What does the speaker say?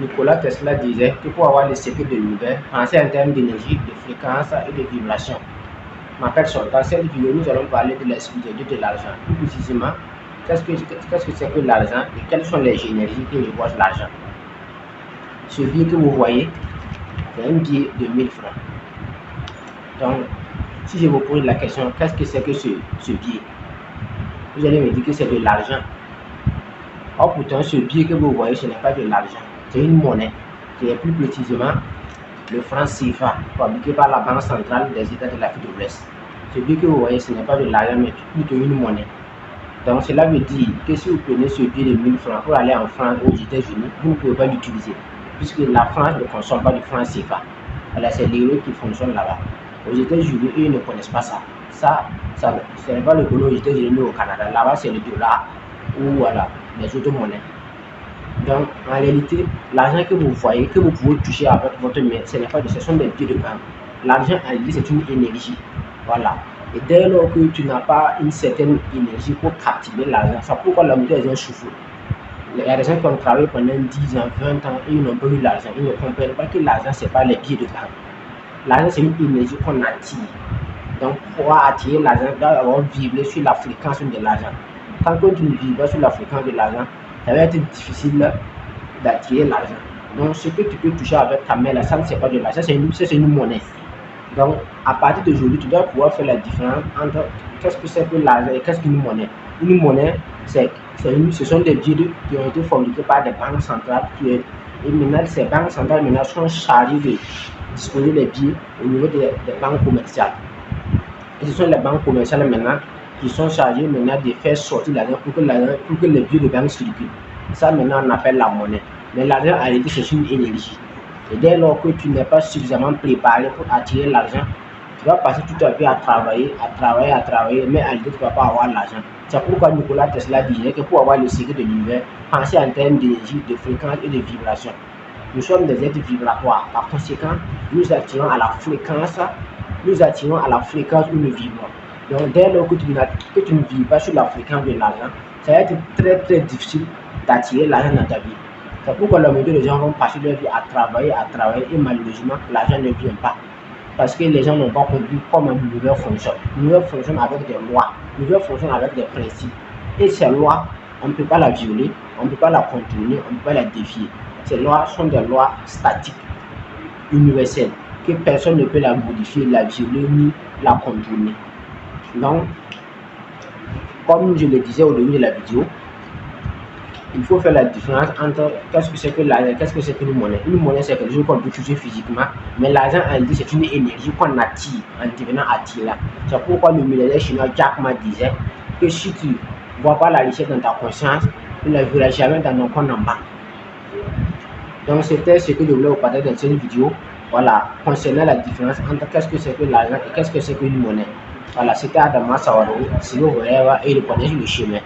Nikola Tesla disait que pour avoir le secret de l'univers, pensez en termes d'énergie, de fréquence et de vibration. Ma personne, dans cette vidéo, nous allons parler de l'esprit de Dieu, de l'argent. Plus précisément, qu'est-ce que c'est que l'argent et quelles sont les énergies qui reposent l'argent. Ce billet que vous voyez, c'est un billet de 1000 francs. Donc, si je vous pose la question, qu'est-ce que c'est que ce billet? Vous allez me dire que c'est de l'argent. Or, pourtant, ce billet que vous voyez, ce n'est pas de l'argent. C'est une monnaie, qui est plus précisément le franc CFA, fabriqué par la Banque centrale des États de l'Afrique de l'Ouest. Ce billet que vous voyez, ce n'est pas de l'argent, mais plutôt une monnaie. Donc, cela veut dire que si vous prenez ce billet de 1000 francs pour aller en France ou aux États-Unis, vous ne pouvez pas l'utiliser, puisque la France ne consomme pas du franc CFA. Voilà, c'est l'euro qui fonctionne là-bas. Aux États-Unis, eux, ils ne connaissent pas ça. Ce n'est pas le dollar aux États-Unis ou au Canada. Là-bas, c'est le dollar ou voilà, les autres monnaies. Donc, en réalité, l'argent que vous voyez, que vous pouvez toucher avec votre main, ce n'est pas ce sont des billets de banque. L'argent, en réalité, c'est une énergie. Voilà. Et dès lors que tu n'as pas une certaine énergie pour captiver l'argent, c'est pourquoi la moitié des gens souffrent. Il y a des gens qui ont travaillé pendant 10 ans, 20 ans et ils n'ont pas eu l'argent. Ils ne comprennent pas que l'argent, ce n'est pas les billets de banque. L'argent, c'est une énergie qu'on attire. Donc, pour attirer l'argent, il doit avoir vibré sur la fréquence de l'argent. Tant que tu ne vibres pas sur la fréquence de l'argent, ça va être difficile d'attirer l'argent. Donc, ce que tu peux toucher avec ta main, là, ça ne c'est pas de l'argent, c'est une monnaie. Donc, à partir d'aujourd'hui, tu dois pouvoir faire la différence entre qu'est-ce que c'est que l'argent et qu'est-ce qu'une monnaie. Une monnaie, ce sont des billets qui ont été fabriqués par des banques centrales. Et maintenant, ces banques centrales maintenant sont chargées de disposer des billets au niveau des banques commerciales. Et ce sont les banques commerciales maintenant qui sont chargées maintenant de faire sortir l'argent pour que les billets de banque circulent. Ça maintenant on appelle la monnaie. Mais l'argent en réalité c'est une énergie. Et dès lors que tu n'es pas suffisamment préparé pour attirer l'argent, tu vas passer tout ta vie à travailler, mais en réalité tu ne vas pas avoir l'argent. C'est pourquoi Nikola Tesla disait que pour avoir le secret de l'univers, pensez en termes d'énergie, de fréquence et de vibration. Nous sommes des êtres vibratoires. Par conséquent, nous attirons à la fréquence où nous vibrons. Donc, dès lors que tu ne vis pas sur la fréquence de l'argent, ça va être très très difficile d'attirer l'argent dans ta vie. C'est pourquoi la majorité des gens vont passer leur vie à travailler et malheureusement, l'argent ne vient pas. Parce que les gens n'ont pas compris comment l'univers fonctionne. L'univers fonctionne avec des lois, l'univers fonctionne avec des principes. Et ces lois, on ne peut pas la violer, on ne peut pas la contourner, on ne peut pas la défier. Ces lois sont des lois statiques, universelles, que personne ne peut la modifier, la violer ni la contourner. Donc, comme je le disais au début de la vidéo, il faut faire la différence entre qu'est-ce que c'est que l'argent, qu'est-ce que c'est qu'une monnaie. Une monnaie, c'est quelque chose qu'on peut toucher physiquement, mais l'argent, en réalité, c'est une énergie qu'on attire en devenant attirant. C'est pourquoi le milliardaire chinois Jack Ma disait que si tu ne vois pas la richesse dans ta conscience, tu ne la verras jamais dans ton compte en banque. Donc, c'était ce que je voulais vous partager dans cette vidéo. Voilà, concernant la différence entre qu'est-ce que c'est que l'argent et qu'est-ce que c'est qu'une monnaie. Voilà, c'était Adama Sawaro, si vous voulez, et le connaissez le chemin.